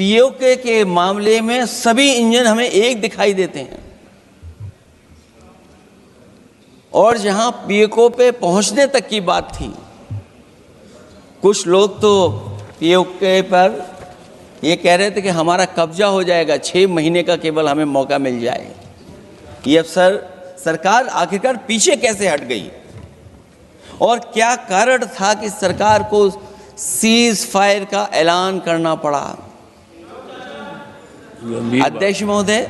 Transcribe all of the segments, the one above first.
PoK के मामले में सभी इंजन हमें एक दिखाई देते हैं, और जहां पीओके पे पहुंचने तक की बात थी, कुछ लोग तो पीओके पर ये कह रहे थे कि हमारा कब्जा हो जाएगा, 6 महीने का केवल हमें मौका मिल जाए। ये अफसर सरकार आखिरकार पीछे कैसे हट गई, और क्या कारण था कि सरकार को सीज फायर का ऐलान करना पड़ा? अध्यक्ष महोदय,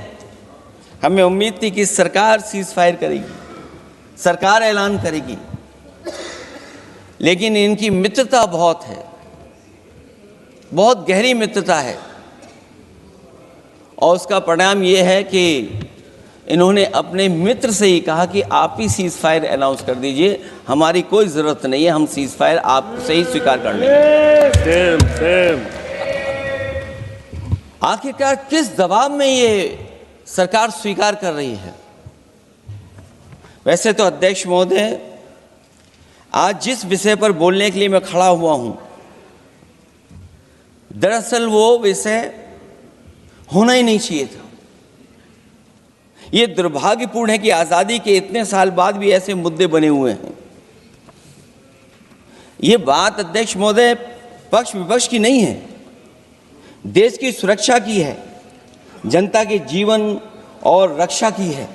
हमें उम्मीद थी कि सरकार सीज फायर करेगी, सरकार ऐलान करेगी, लेकिन इनकी मित्रता बहुत है, बहुत गहरी मित्रता है, और उसका परिणाम ये है कि इन्होंने अपने मित्र से ही कहा कि आप ही सीज फायर अनाउंस कर दीजिए, हमारी कोई ज़रूरत नहीं है, हम सीज फायर आपसे ही स्वीकार कर लेंगे। आखिरकार किस दबाव में ये सरकार स्वीकार कर रही है? वैसे तो अध्यक्ष महोदय, आज जिस विषय पर बोलने के लिए मैं खड़ा हुआ हूं, दरअसल वो विषय होना ही नहीं चाहिए था। ये दुर्भाग्यपूर्ण है कि आज़ादी के इतने साल बाद भी ऐसे मुद्दे बने हुए हैं। ये बात अध्यक्ष महोदय पक्ष विपक्ष की नहीं है, देश की सुरक्षा की है, जनता के जीवन और रक्षा की है।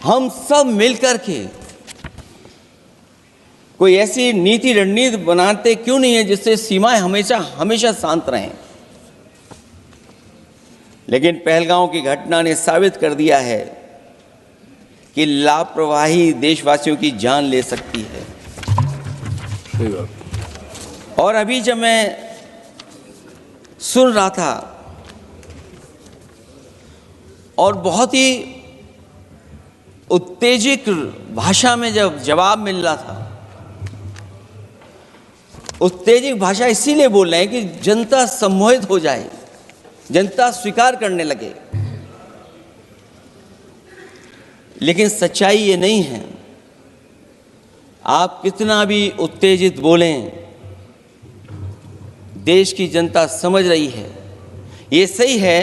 हम सब मिलकर के कोई ऐसी नीति रणनीति बनाते क्यों नहीं है जिससे सीमाएं हमेशा शांत रहें। लेकिन पहलगांव की घटना ने साबित कर दिया है कि लापरवाही देशवासियों की जान ले सकती है। और अभी जब मैं सुन रहा था और बहुत ही उत्तेजित भाषा में जब जवाब मिल रहा था, उत्तेजित भाषा इसीलिए बोल रहे हैं कि जनता सम्मोहित हो जाए, जनता स्वीकार करने लगे। लेकिन सच्चाई ये नहीं है। आप कितना भी उत्तेजित बोलें, देश की जनता समझ रही है। ये सही है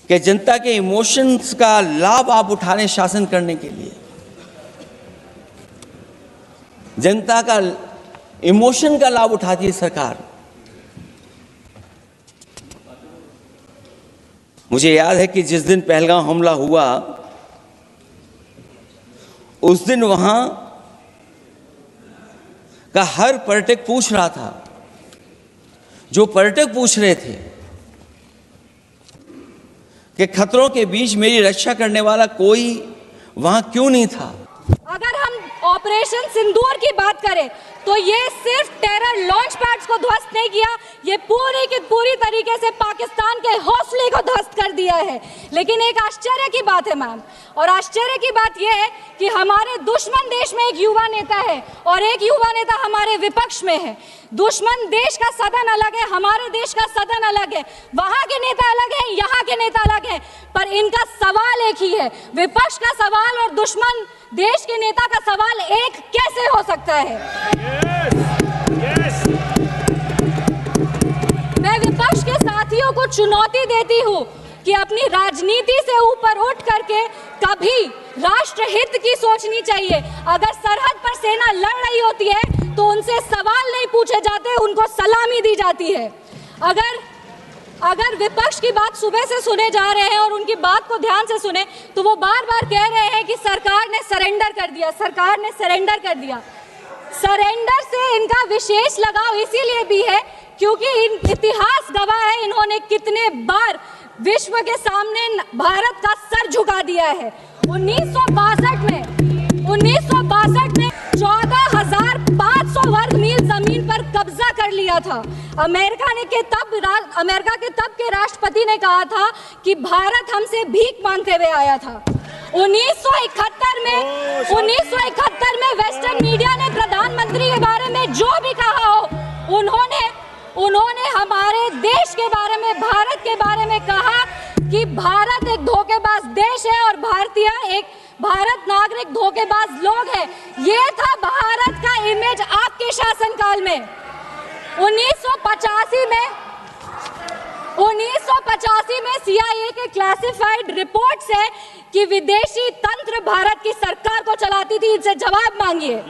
कि जनता के इमोशंस का लाभ आप उठा रहे हैं शासन करने के लिए। जनता का इमोशन का लाभ उठाती है सरकार। मुझे याद है कि जिस दिन पहलगाम हमला हुआ, उस दिन वहां का हर पर्यटक पूछ रहा था, जो पर्यटक पूछ रहे थे कि खतरों के बीच मेरी रक्षा करने वाला कोई वहां क्यों नहीं था। अगर हम ऑपरेशन सिंदूर की बात करें तो ये सिर्फ टेरर लॉन्च पैड्स को ध्वस्त नहीं किया, ये पूरी की पूरी तरीके से पाकिस्तान के हौसले को ध्वस्त कर दिया है। लेकिन एक आश्चर्य की बात है मैम, और आश्चर्य की बात यह है कि हमारे दुश्मन देश में एक युवा नेता है और एक युवा नेता हमारे विपक्ष में है। दुश्मन देश का सदन अलग है, हमारे देश का सदन अलग है, वहां के नेता अलग है, यहाँ के नेता अलग है, पर इनका सवाल एक ही है। विपक्ष का सवाल और दुश्मन देश के नेता का सवाल एक कैसे हो सकता है? मैं विपक्ष के साथियों को चुनौती देती हूँ कि अपनी राजनीति से ऊपर उठ करके कभी राष्ट्रहित की सोचनी चाहिए। अगर सरहद पर सेना लड़ रही होती है तो उनसे सवाल नहीं पूछे जाते, उनको सलामी दी जाती है। अगर विपक्ष की बात सुबह से सुने जा रहे हैं और उनकी बात को ध्यान से सुने तो वो बार बार कह रहे हैं कि सरकार ने सरेंडर कर दिया, सरकार ने सरेंडर कर दिया। सरेंडर से इनका विशेष लगाव इसीलिए भी है क्योंकि इतिहास गवाह है इन्होंने कितने बार विश्व के सामने भारत का सर झुका दिया है। 1962 में 14,500 वर्ग मील जमीन पर कब्जा कर लिया था। अमेरिका के तब के राष्ट्रपति ने कहा था कि भारत हमसे भीख मांगते हुए आया था। 1971 में वेस्टर्न मीडिया ने प्रधानमंत्री के बारे में जो भी कहा हो, उन्होंने हमारे देश के बारे में, भारत के बारे में कहा कि भारत एक धोखेबाज देश है और भारत नागरिक धोखेबाज लोग हैं। ये था भारत का इमेज आपके शासनकाल में। 1985 में CIA के क्लासिफाइड रिपोर्ट्स है कि विदेशी तंत्र भारत की सरकार को चलाती थी। इनसे जवाब मांगिए।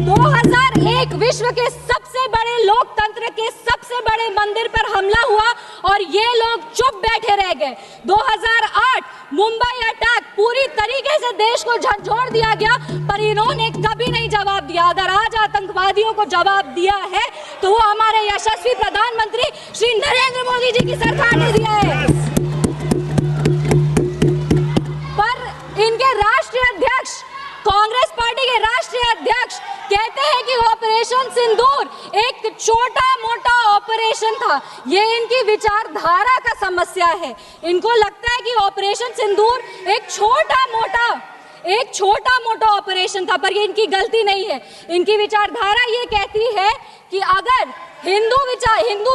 2001 विश्व के सबसे बड़े लोकतंत्र के सबसे बड़े मंदिर पर हमला हुआ और ये लोग चुप बैठे रह गए। 2008 मुंबई अटैक पूरी तरीके से देश को झंझोड़ दिया गया, पर इन्होंने कभी नहीं जवाब दिया। अगर आज आतंकवादियों को जवाब दिया है तो वो हमारे यशस्वी प्रधानमंत्री श्री नरेंद्र मोदी जी की सरकार ने दिया है। पर इनके राष्ट्रीय अध्यक्ष, कांग्रेस पार्टी के राष्ट्रीय अध्यक्ष कहते हैं कि ऑपरेशन सिंदूर एक छोटा मोटा ऑपरेशन था। ये इनकी विचारधारा का समस्या है। इनको लगता है कि ऑपरेशन सिंदूर एक छोटा मोटा ऑपरेशन था, पर ये इनकी गलती नहीं है। इनकी विचारधारा ये कहती है कि अगर हिंदू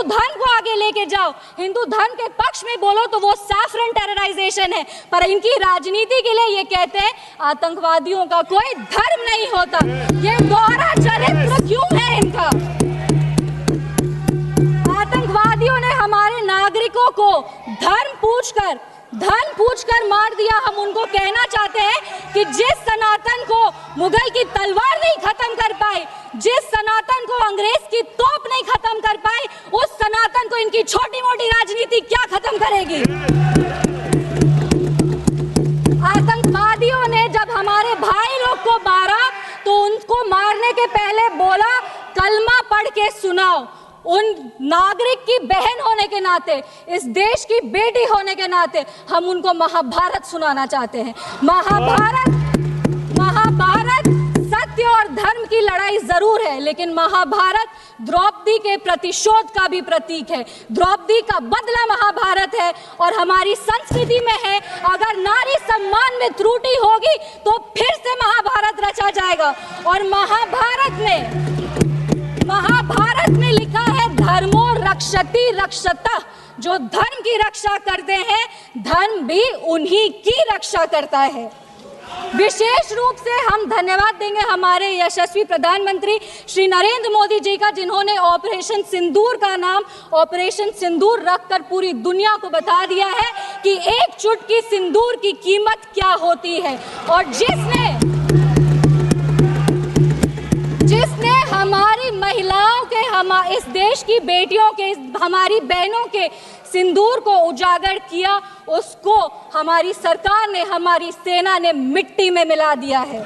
धर्म को आगे लेके जाओ, हिंदू धर्म के पक्ष में बोलो तो वो सैफरन टेरराइजेशन है। पर इनकी राजनीति के लिए ये कहते हैं आतंकवादियों का कोई धर्म नहीं होता। ये दोहरा चरित्र क्यों है इनका? आतंकवादियों ने हमारे नागरिकों को धर्म पूछकर मार दिया। हम उनको कहना चाहते हैं कि जिस सनातन को मुगल की तलवार नहीं खत्म कर पाई, जिस सनातन को अंग्रेज की तोप नहीं खत्म कर पाई, उस सनातन को इनकी छोटी मोटी राजनीति क्या खत्म करेगी? आतंकवादियों ने जब हमारे भाई लोग को मारा तो उनको मारने के पहले बोला कलमा पढ़ के सुनाओ। उन नागरिक की बहन होने के नाते, इस देश की बेटी होने के नाते हम उनको महाभारत सुनाना चाहते हैं। महाभारत सत्य और धर्म की लड़ाई जरूर है, लेकिन महाभारत द्रौपदी के प्रतिशोध का भी प्रतीक है। द्रौपदी का बदला महाभारत है और हमारी संस्कृति में है। अगर नारी सम्मान में त्रुटि होगी तो फिर से महाभारत रचा जाएगा। और महाभारत में लिखा है धर्मो रक्षति रक्षता। जो धर्म की रक्षा करते हैं, धर्म भी उन्हीं की रक्षा करता है। विशेष रूप से हम धन्यवाद देंगे हमारे यशस्वी प्रधानमंत्री श्री नरेंद्र मोदी जी का, जिन्होंने ऑपरेशन सिंदूर का नाम ऑपरेशन सिंदूर रखकर पूरी दुनिया को बता दिया है कि एक चुटकी सिंदूर की कीमत क्या होती है। और जिसने हमारी महिलाओं के, इस देश की बेटियों के, हमारी बहनों के सिंदूर को उजागर किया, उसको हमारी सरकार ने, हमारी सेना ने मिट्टी में मिला दिया है।